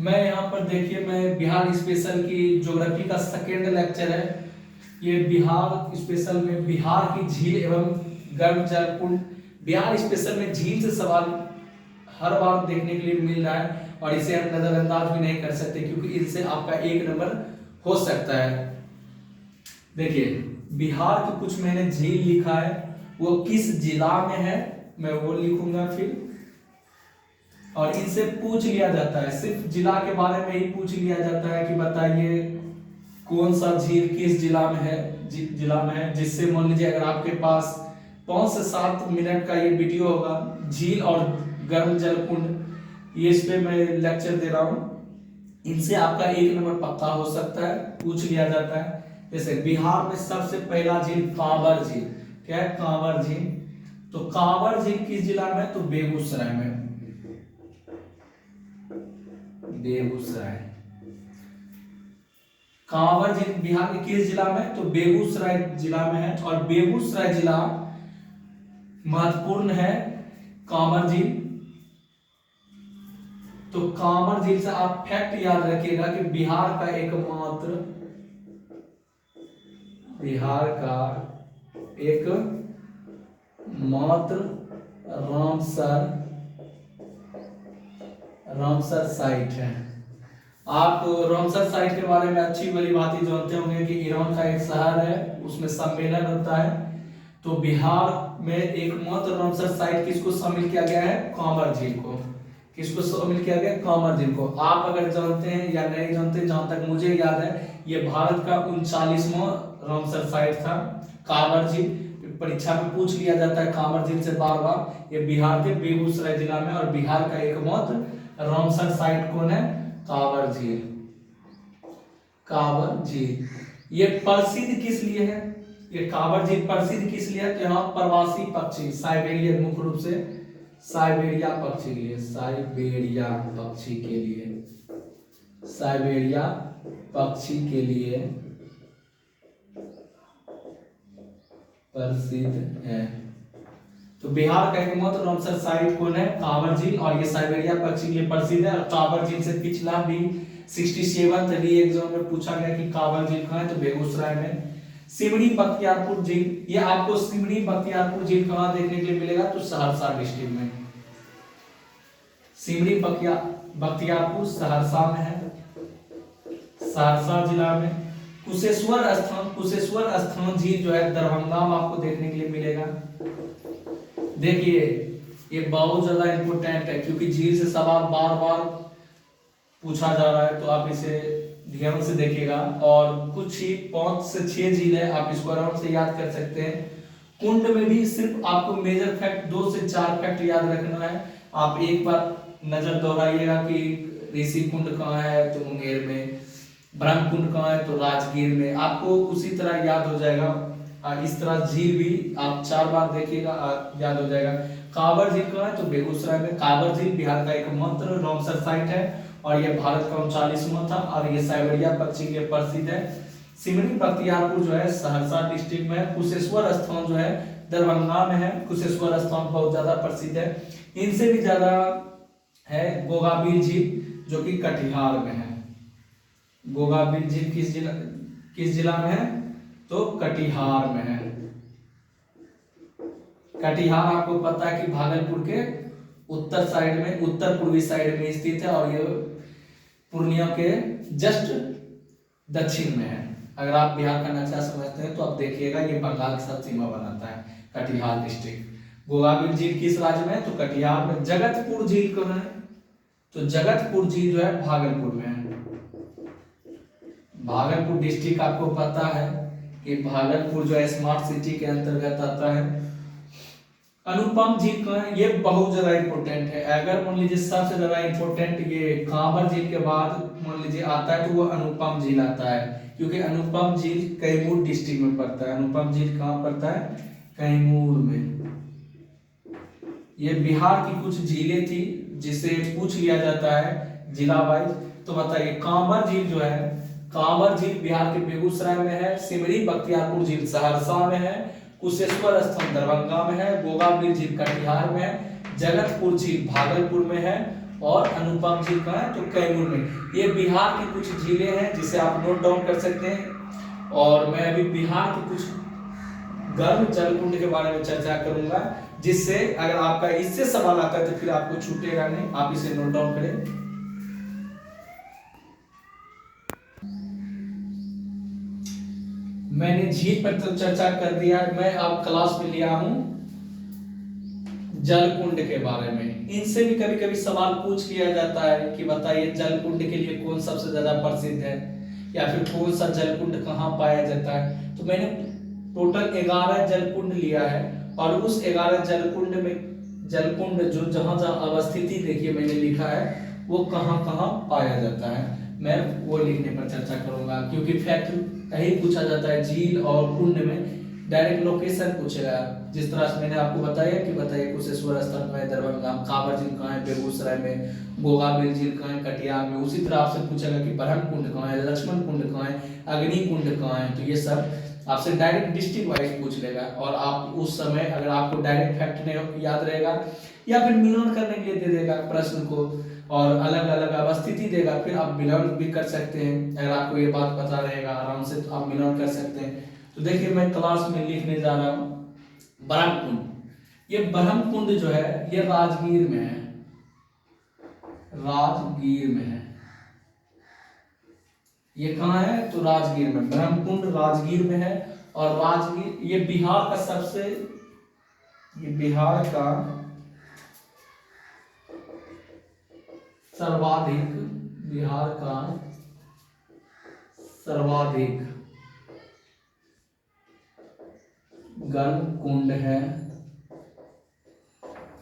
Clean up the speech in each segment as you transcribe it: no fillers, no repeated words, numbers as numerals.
मैं यहाँ पर देखिए, मैं बिहार स्पेशल की ज्योग्राफी का सेकेंड लेक्चर है। ये बिहार स्पेशल में बिहार की झील एवं गर्म जल कुंड। बिहार स्पेशल में झील से सवाल हर बार देखने के लिए मिल रहा है और इसे हम नजरअंदाज भी नहीं कर सकते, क्योंकि इससे आपका 1 नंबर हो सकता है। देखिए, बिहार की कुछ मैंने झील लिखा है, वो किस जिला में है मैं वो लिखूंगा फिर। और इनसे पूछ लिया जाता है, सिर्फ जिला के बारे में ही पूछ लिया जाता है कि बताइए कौन सा झील किस जिला में है, जिला में है। जिससे मान लीजिए अगर आपके पास 5 से 7 मिनट का ये वीडियो होगा झील और गर्म जल कुंड, ये इस पे मैं लेक्चर दे रहा हूँ, इनसे आपका 1 नंबर पक्का हो सकता है, पूछ लिया जाता है। जैसे बिहार में सबसे पहला झील कांवर झील, क्या है कांवर झील, तो कांवर झील किस जिला में है, तो बेगूसराय में। बेगूसराय, कांवर झील बिहार के किस जिला में, तो बेगूसराय जिला में है। और बेगूसराय जिला महत्वपूर्ण है कांवर झील। तो कांवर झील से आप फैक्ट याद रखिएगा कि बिहार का एकमात्र रामसर साइट है। आप रामसर साइट के बारे में अच्छी भली बात जानते होंगे कि ईरान का एक शहर है, उसमें सम्मेलन होता है। तो बिहार में एकमात्र रामसर साइट किसको शामिल किया गया है, कांवर झील को। किसको शामिल किया गया, कांवर झील को। आप अगर जानते हैं या नहीं जानते, जहां तक मुझे याद है ये भारत का 39वां रामसर साइट था कांवर झील। परीक्षा में पूछ लिया जाता है कांवर झील से बार बार। ये बिहार के बेगूसराय जिला में, और बिहार का एकमात्र रामसर साइट कौन है, कांवर झील। कांवर झील ये प्रसिद्ध किस लिए है, ये कांवर झील प्रसिद्ध किस लिए है, तो यहाँ प्रवासी पक्षी साइबेरिया, मुख्य रूप से साइबेरिया पक्षी के लिए, साइबेरिया पक्षी के लिए, साइबेरिया पक्षी के लिए प्रसिद्ध है। तो बिहार का एकमात्र रामसर साइट कौन है, कांवर झील, और ये साइबेरिया पक्षी के लिए प्रसिद्ध है। और कांवर झील से पिछला भी 67th री एग्जाम में पूछा गया कि कांवर झील कहाँ है, तो बेगूसराय में। सिमरी बख्तियारपुर झील, ये आपको सिमरी बख्तियारपुर झील कहाँ देखने के लिए मिलेगा, तो सहरसा डिस्ट्रिक्ट में। सिमरी बख्तियारपुर सहरसा में है, सहरसा जिला में। कुशेश्वर स्थान झील जो है दरभंगा में आपको देखने के लिए मिलेगा। देखिए, ये बहुत ज्यादा इंपोर्टेंट है, क्योंकि झील से सवाल बार बार पूछा जा रहा है, तो आप इसे ध्यान से देखिएगा। और कुछ ही 5 से 6 झील है, आप इसको आराम से याद कर सकते हैं। कुंड में भी सिर्फ आपको मेजर फैक्ट 2 से 4 फैक्ट याद रखना है। आप एक बार नजर दोहराइएगा कि ऋषि कुंड कहाँ है, तो मुंगेर में। ब्रह्म कुंड कहाँ है, तो राजगीर में। आपको उसी तरह याद हो जाएगा। इस तरह झील भी आप 4 बार देखिएगा, याद हो जाएगा। कांवर झील कहाँ है, तो बेगूसराय में। कांवर झील बिहार का एकमात्र रामसर साइट है, और यह भारत का 39वां था, और यह साइबेरिया पक्षी के लिए प्रसिद्ध है। सिमरी बख्तियारपुर जो है सहरसा डिस्ट्रिक्ट में है। कुशेश्वर स्थान जो है दरभंगा में है। कुशेश्वर स्थान बहुत ज्यादा प्रसिद्ध है। इनसे भी ज्यादा है गोगाबील झील, जो कि कटिहार में है। गोगाबील झील किस जिला में है, तो कटिहार में है। कटिहार आपको पता है कि भागलपुर के उत्तर साइड में, उत्तर पूर्वी साइड में स्थित है, और ये पूर्णिया के जस्ट दक्षिण में है। अगर आप बिहार का नक्शा समझते हैं तो आप देखिएगा, ये बंगाल के साथ सीमा बनाता है कटिहार डिस्ट्रिक्ट। गोगाबील झील किस राज्य में है, तो कटिहार में। जगतपुर झील कौन है, तो जगतपुर झील जो है भागलपुर में है। भागलपुर डिस्ट्रिक्ट आपको पता है कि भागलपुर जो है स्मार्ट सिटी के अंतर्गत आता है। अनुपम झील कहाँ है, ये बहुत ज्यादा इंपॉर्टेंट है। अगर मान लीजिए सबसे ज्यादा इंपॉर्टेंट ये कांवर झील के बाद मान लीजिए आता है, तो वो अनुपम झील आता है, क्योंकि अनुपम झील कैमूर डिस्ट्रिक्ट में पड़ता है। अनुपम झील कहाँ पड़ता है, कैमूर में। ये बिहार की कुछ झीलें थी जिसे पूछ लिया जाता है जिला वाइज। तो बताइए, कांवर झील जो है, कांवर झील बिहार के बेगूसराय में है। सिमरी बख्तियारपुर झील सहरसा में है। कुशेश्वर स्थान दरभंगा में है। गोगाबील झील कटिहार में है। जगतपुर झील भागलपुर में है। और अनुपम झील कहाँ है, तो कैमूर में। ये बिहार की कुछ झीलें हैं जिसे आप नोट डाउन कर सकते हैं। और मैं अभी बिहार के कुछ गर्म जलकुंड के बारे में चर्चा करूंगा, जिससे अगर आपका इससे सवाल आता है तो फिर आपको छूटेगा नहीं, आप इसे नोट डाउन करें। मैंने झील पर तो चर्चा कर दिया है, मैं अब क्लास में लिया हूं जलकुंड के बारे में। इनसे भी कभी कभी सवाल पूछ लिया जाता है कि बताइए जलकुंड के लिए कौन सबसे ज्यादा प्रसिद्ध है, या फिर कौन सा जलकुंड कहाँ पाया जाता है। तो मैंने टोटल 11 जलकुंड लिया है, और उस 11 जलकुंड में जलकुंड जो जहां जहां अवस्थिति देखिए मैंने लिखा है वो कहाँ कहाँ पाया जाता है, मैं वो लिखने पर चर्चा करूंगा। क्योंकि फैक्ट यही पूछा जाता है, झील और कुंड में डायरेक्ट लोकेशन पूछेगा। जिस तरह से मैंने आपको बताया कि बताइए कुशेश्वर स्थल में, दरभंगा, कांवर झील कहाँ है, बेगूसराय में, गोगाबिल झील कहाँ है, कटिहार में। उसी तरह आपसे पूछेगा कि ब्रह्म कुंड कहाँ है, लक्ष्मण कुंड कहाँ है, अग्नि कुंड कहाँ है। तो ये सब आपसे डायरेक्ट डिस्ट्रिक्ट वाइज पूछ लेगा, और आप उस समय अगर आपको डायरेक्ट फैक्ट नहीं याद रहेगा या फिर मिलान करने के लिए दे देगा प्रश्न को, और अलग अलग अवस्थिति देगा, फिर आप मिलान भी कर सकते हैं। अगर आपको ये बात पता रहेगा आराम से तो आप मिलान कर सकते हैं। तो देखिए मैं क्लास में लिखने जा रहा हूँ ब्रह्मकुंड। ये ब्रह्मकुंड जो है ये राजगीर में है, राजगीर में है। ये कहाँ है, तो राजगीर में। ब्रह्मकुंड राजगीर में है, और राजगीर ये बिहार का सबसे, ये बिहार का सर्वाधिक, बिहार का सर्वाधिक गर्म कुंड है।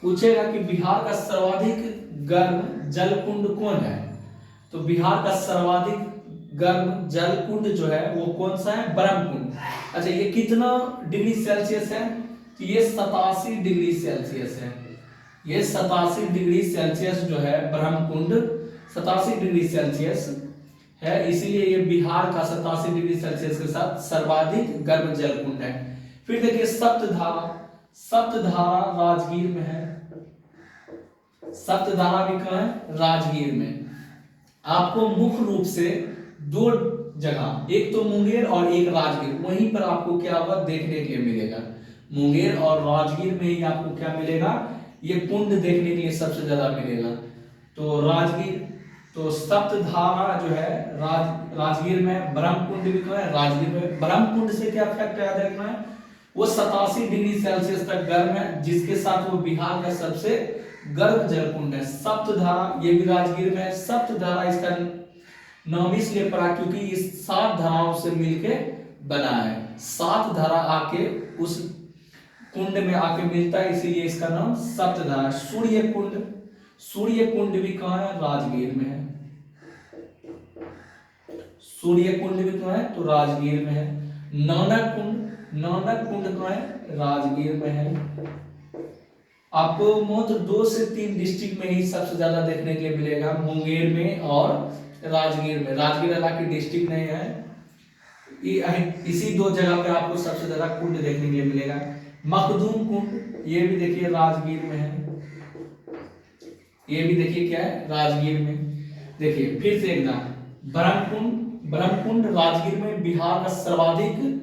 पूछेगा कि बिहार का सर्वाधिक गर्म जल कुंड कौन है, तो बिहार का सर्वाधिक गर्म जल कुंड जो है वो कौन सा है, ब्रह्मकुंड। अच्छा ये कितना डिग्री सेल्सियस है, तो ये 87 डिग्री सेल्सियस है। ये 87 डिग्री सेल्सियस जो है ब्रह्मकुंड 87 डिग्री सेल्सियस है, इसीलिए ये बिहार का 87 डिग्री सेल्सियस के साथ सर्वाधिक गर्म जल कुंड है। फिर देखिए सप्तधारा, सप्तधारा राजगीर में है। सप्तधारा भी कहाँ है, राजगीर में। आपको मुख्य रूप से दो जगह, एक तो मुंगेर और एक राजगीर, वहीं पर आपको क्या होगा देखने के लिए मिलेगा। मुंगेर और राजगीर में ही आपको क्या मिलेगा, ये कुंड देखने के लिए सबसे ज्यादा मिलेगा। तो राजगीर, तो सप्तधारा जो है राजगीर में, ब्रह्मकुंड भी कहाँ है, राजगीर में। ब्रह्मकुंड से क्या फैक्ट याद रखना है, वो 87 डिग्री सेल्सियस तक गर्म है, जिसके साथ वो बिहार का सबसे गर्म जलकुंड है। सप्तधारा ये भी राजगीर में है। सप्तधारा इसका नाम इसलिए पड़ा क्योंकि इस 7 धाराओं से मिलके बना है। 7 धारा आके उस कुंड में आके मिलता है, इसीलिए इसका नाम सप्तधारा। सूर्य कुंड, सूर्य कुंड भी कहाँ है, राजगीर में है। सूर्य कुंड भी कहाँ है, तो राजगीर में है। नानक कुंड, नानक कुंड कहाँ है, राजगीर में है। आपको मात्र 2 से 3 डिस्ट्रिक्ट में ही सबसे ज्यादा देखने के लिए मिलेगा, मुंगेर में और राजगीर में। राजगीर हालांकि डिस्ट्रिक्ट नहीं है, इसी 2 जगह पे आपको सबसे ज्यादा कुंड देखने के लिए मिलेगा। मखदूम कुंड, ये भी देखिए राजगीर में है। ये भी देखिए क्या है, राजगीर में। देखिए फिर से एकदम ब्रह्मकुंड, ब्रह्मकुंड राजगीर में बिहार का सर्वाधिक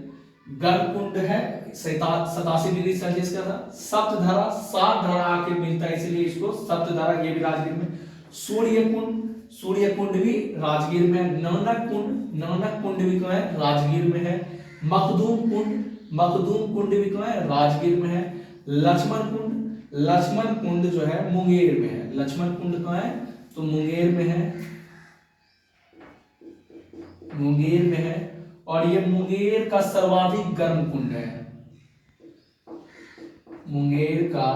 गर्म कुंड है, 87 डिग्री सेल्सियस का था। सप्तधारा 7 धारा आके मिलता है, इसलिए इसको सप्तधारा, ये भी राजगीर में। सूर्य कुंड, सूर्य कुंड भी राजगीर में। नानक कुंड, नानक कुंड भी कहाँ है, राजगीर में है। मखदूम कुंड, मखदूम कुंड भी कहाँ है, राजगीर में है। लक्ष्मण कुंड, लक्ष्मण कुंड जो है मुंगेर में है। लक्ष्मण कुंड कहाँ है, तो मुंगेर में है, मुंगेर में है। और ये मुंगेर का सर्वाधिक गर्म कुंड है, मुंगेर का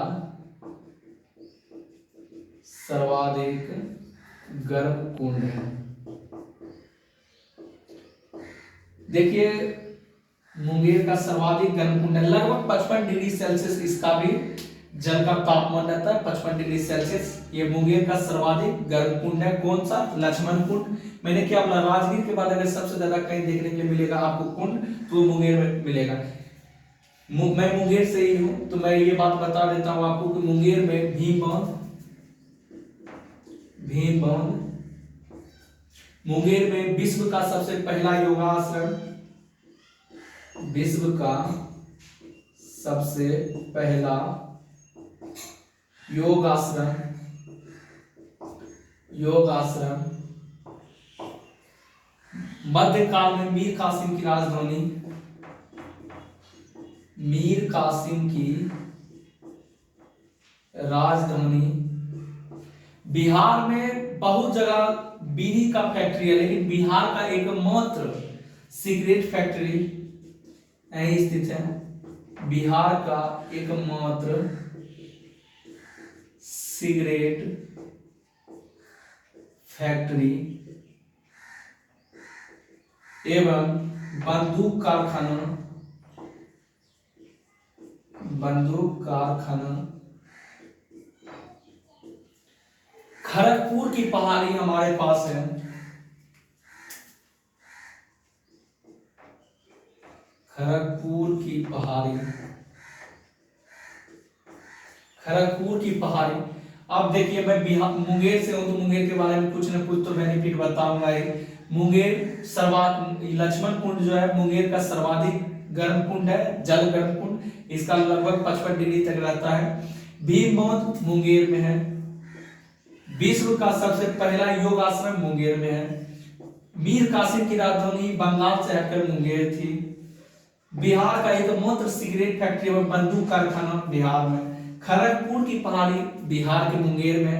सर्वाधिक गर्म कुंड है। देखिए मुंगेर का सर्वाधिक गर्म कुंड है, लगभग 55 डिग्री सेल्सियस इसका भी जल का तापमान रहता है, 55 डिग्री सेल्सियस। ये मुंगेर का सर्वाधिक गर्म कुंड है। कौन सा, लक्ष्मण कुंड। मैंने क्या बोला, राजगीर के बाद अगर सबसे ज्यादा कहीं देखने के लिए मिलेगा आपको कुंड, तो मुंगेर में मिलेगा। मैं मुंगेर से ही हूं, तो मैं ये बात बता देता हूं आपको कि मुंगेर में भीम बांध, भीम बांध। मुंगेर में विश्व का सबसे पहला योगाश्रम, विश्व का सबसे पहला योगाश्रम मध्यकाल में मीर कासिम की राजधानी, मीर कासिम की राजधानी। बिहार में बहुत जगह बीड़ी का फैक्ट्री है, लेकिन बिहार का एकमात्र सिगरेट फैक्ट्री यहीं स्थित है। बिहार का एकमात्र सिगरेट फैक्ट्री एवं बंदूक कारखाना खड़गपुर की पहाड़ी हमारे पास है। खड़गपुर की पहाड़ी। अब देखिए, मैं बिहार मुंगेर से हूं तो मुंगेर के बारे में कुछ न कुछ तो बेनिफिट बताऊंगा ही। मुंगेर लक्ष्मण कुंड जो है मुंगेर का सर्वाधिक गर्म कुंड है, जल गर्म कुंड। इसका लगभग 55 डिग्री तक रहता है। भीम बांध मुंगेर में है। विश्व का सबसे पहला योग आश्रम मुंगेर में है। मीर कासिम की राजधानी बंगाल से हटकर मुंगेर थी। बिहार का एकमात्र सिगरेट फैक्ट्री और बंदूक कारखाना बिहार में। खड़गपुर की पहाड़ी बिहार के मुंगेर में।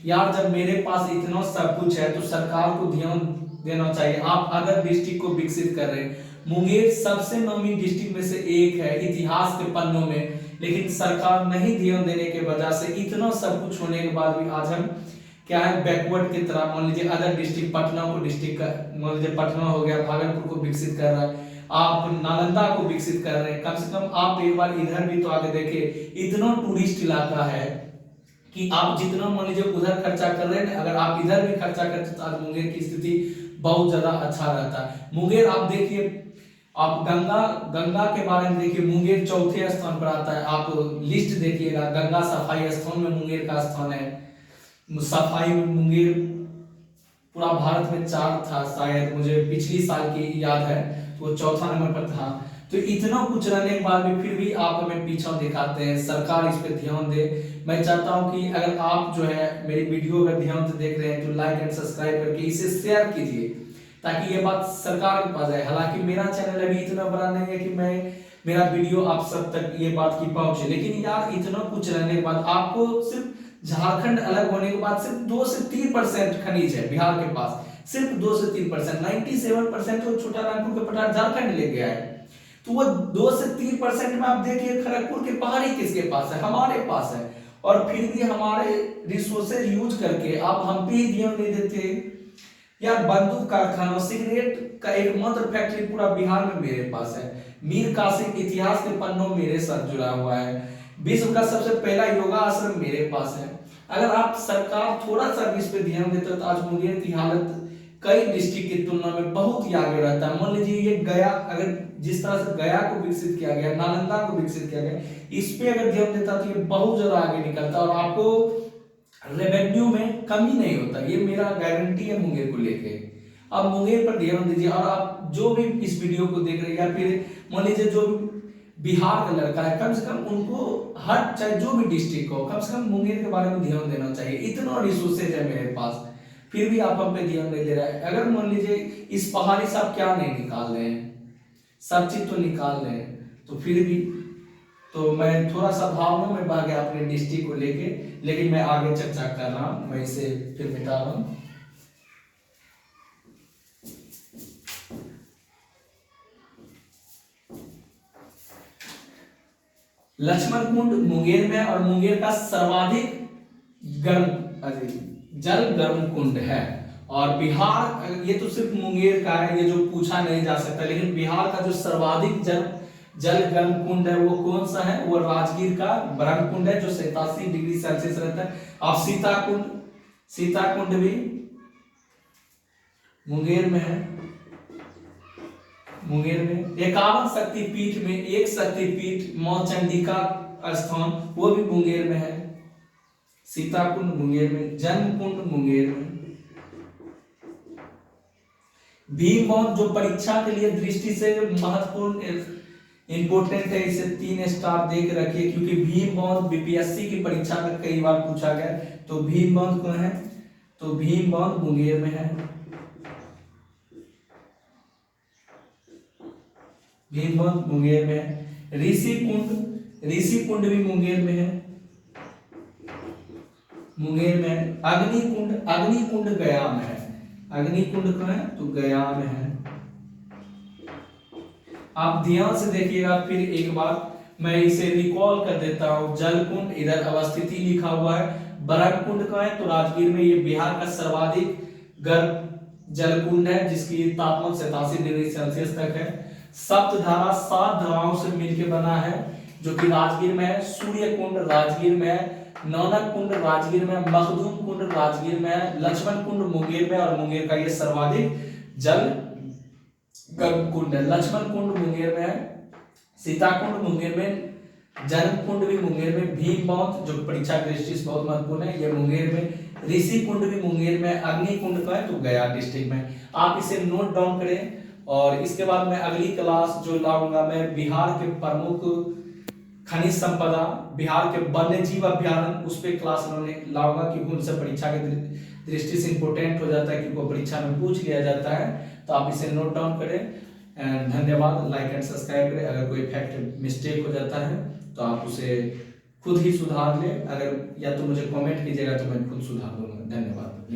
यार, जब मेरे पास इतना सब कुछ है तो सरकार को ध्यान देना चाहिए। आप अगर डिस्ट्रिक्ट को विकसित कर रहे हैं, मुंगेर सबसे नामी डिस्ट्रिक्ट में से एक है इतिहास के पन्नों में, लेकिन सरकार नहीं ध्यान देने के वजह से इतना सब कुछ होने के बाद भी आज हम क्या है, बैकवर्ड की तरह। मान लीजिए अदर डिस्ट्रिक्ट पटना को मान लीजिए पटना हो गया, भागलपुर को विकसित कर रहा है, आप नालंदा को विकसित कर रहे हैं। कम से कम आप एक बार इधर भी तो आगे देखिए। इतना टूरिस्ट इलाका है कि आप जितना मान लीजिए उधर खर्चा कर रहे हैं, अगर आप इधर भी खर्चा करते तो आज मुंगेर की स्थिति बहुत ज्यादा अच्छा रहता है। मुंगेर आप देखिए, आप गंगा के बारे में देखिए, मुंगेर चौथे स्थान पर आता है। आप लिस्ट देखिएगा, गंगा सफाई स्थान में मुंगेर का स्थान है। सफाई में मुंगेर पूरा भारत में 4 था शायद, मुझे पिछली साल की याद है, तो वो चौथा नंबर पर था। तो इतना कुछ रहने के बाद भी फिर भी आप हमें पीछा दिखाते हैं। सरकार इस पे ध्यान दे। मैं चाहता हूं कि अगर आप जो है मेरी वीडियो अगर ध्यान से देख रहे हैं तो लाइक एंड सब्सक्राइब करके इसे शेयर कीजिए, ताकि ये बात सरकार के पास जाए। हालांकि मेरा चैनल अभी इतना बड़ा नहीं है कि मेरा वीडियो आप सब तक ये बात की पहुंचे, लेकिन यार इतना कुछ रहने के बाद आपको सिर्फ झारखंड अलग होने के बाद सिर्फ 2 से 3% खनिज है बिहार के पास, सिर्फ 2 से 3%। 97% तो छोटा नागपुर का पठार झारखंड ले गया है। तो वो 2 से 3% में आप देखिए खड़गपुर की पहाड़ी किसके पास है, हमारे पास है। और फिर भी हमारे रिसोर्सेज यूज करके आप हम पे ही ध्यान नहीं देते। यार, बंदूक कारखाना सिगरेट का एकमात्र फैक्ट्री पूरा बिहार में मेरे पास है। मीर कासिम इतिहास के पन्नों मेरे साथ जुड़ा हुआ है। विश्व का सबसे पहला योगा आश्रम मेरे पास है। अगर आप सरकार थोड़ा सा इस पे ध्यान देते तो आज मुंगेर की हालत कई डिस्ट्रिक्ट की तुलना में बहुत ही आगे रहता है। मान लीजिए ये गया, अगर जिस तरह से गया को विकसित किया गया, नालंदा को विकसित किया गया, इस पे अगर ध्यान देता तो ये बहुत ज्यादा आगे निकलता और आपको रेवेन्यू में कमी नहीं होता। ये मेरा गारंटी है मुंगेर को लेके। आप मुंगेर पर ध्यान दीजिए। और आप जो भी इस वीडियो को देख रहे हैं या फिर मान लीजिए जो बिहार का लड़का है, कम से कम उनको हर चाहे जो भी डिस्ट्रिक्ट हो, कम से कम मुंगेर के बारे में ध्यान देना चाहिए। इतना रिसोर्सेज है मेरे पास, फिर भी आप हम पे ध्यान नहीं दे रहा है। अगर मान लीजिए इस पहाड़ी से आप क्या नहीं निकाल रहे हैं, सब चीज तो निकाल रहे हैं, तो फिर भी तो मैं थोड़ा सा भावना में बह गया अपने डिस्ट्रिक्ट को लेके, लेकिन मैं आगे चर्चा कर रहा हूं, मैं इसे फिर मिटा रहा हूं। लक्ष्मण कुंड मुंगेर में, और मुंगेर का सर्वाधिक जल गर्म कुंड है। और बिहार, ये तो सिर्फ मुंगेर का है, ये जो पूछा नहीं जा सकता, लेकिन बिहार का जो सर्वाधिक जल गर्म कुंड है वो कौन सा है, वो राजगीर का ब्रह्म कुंड है, जो 87 डिग्री सेल्सियस रहता है। अब सीता कुंड भी मुंगेर में है। मुंगेर में 51 शक्तिपीठ में एक शक्तिपीठ मां चंडिका स्थान, वो भी मुंगेर में है। सीताकुंड मुंगेर में, जन्मकुंड मुंगेर में। भीमबौद्ध जो परीक्षा के लिए दृष्टि से महत्वपूर्ण इंपोर्टेंट है, इसे 3 स्टार दे के रखिए, क्योंकि भीमबौद्ध बीपीएससी की परीक्षा में कई बार पूछा गया। तो भीमबौद्ध कौन है? तो भीमबौद्ध मुंगेर में है। भीमबौद्ध मुंगेर में है। ऋषिकुंड, ऋषिकुंड भी मुंगेर में है, मुंगेर में है। अग्निकुंड, अग्निकुंड गया में है। अग्निकुंड कहाँ है? तो गया में है। आप ध्यान से देखिएगा फिर एक बार, मैं इसे रिकॉल कर देता हूं। जलकुंड इधर अवस्थिति लिखा हुआ है। बरहकुंड कहाँ है? तो राजगीर में। ये बिहार का सर्वाधिक गर्म जलकुंड है, जिसकी तापमान 87 डिग्री सेल्सियस तक है। सप्तधारा 7 धाराओं से मिलकर बना है, जो कि राजगीर में है। सूर्य कुंड राजगीर में है। नौनक कुंड राजगीर में, मखदूम कुंड राजगीर में है। लक्ष्मण कुंड मुंगेर में, और मुंगेर का ये सर्वाधिक जल गर्म कुंड है। लक्ष्मण कुंड मुंगेर में है। सीताकुंड मुंगेर में, जन्मकुंड भी मुंगेर में। भीमबौद्ध जो परीक्षा की दृष्टि से बहुत महत्वपूर्ण है, ये मुंगेर में। ऋषिकुंड भी मुंगेर में। अग्निकुंड का है तो गया डिस्ट्रिक्ट में। आप इसे नोट डाउन करें। और इसके बाद मैं अगली क्लास जो लाऊंगा, मैं बिहार के प्रमुख खनिज संपदा, बिहार के वन्य जीव अभ्यारण्य, उस पर क्लास लाऊंगा, क्योंकि उनसे परीक्षा की दृष्टि से इंपोर्टेंट हो जाता है, क्योंकि परीक्षा में पूछ लिया जाता है। तो आप इसे नोट डाउन करें। धन्यवाद। लाइक एंड सब्सक्राइब करें। अगर कोई फैक्ट मिस्टेक हो जाता है तो आप उसे खुद ही सुधार लें। अगर या तो मुझे कमेंट कीजिएगा तो मैं खुद सुधार दूंगा। धन्यवाद।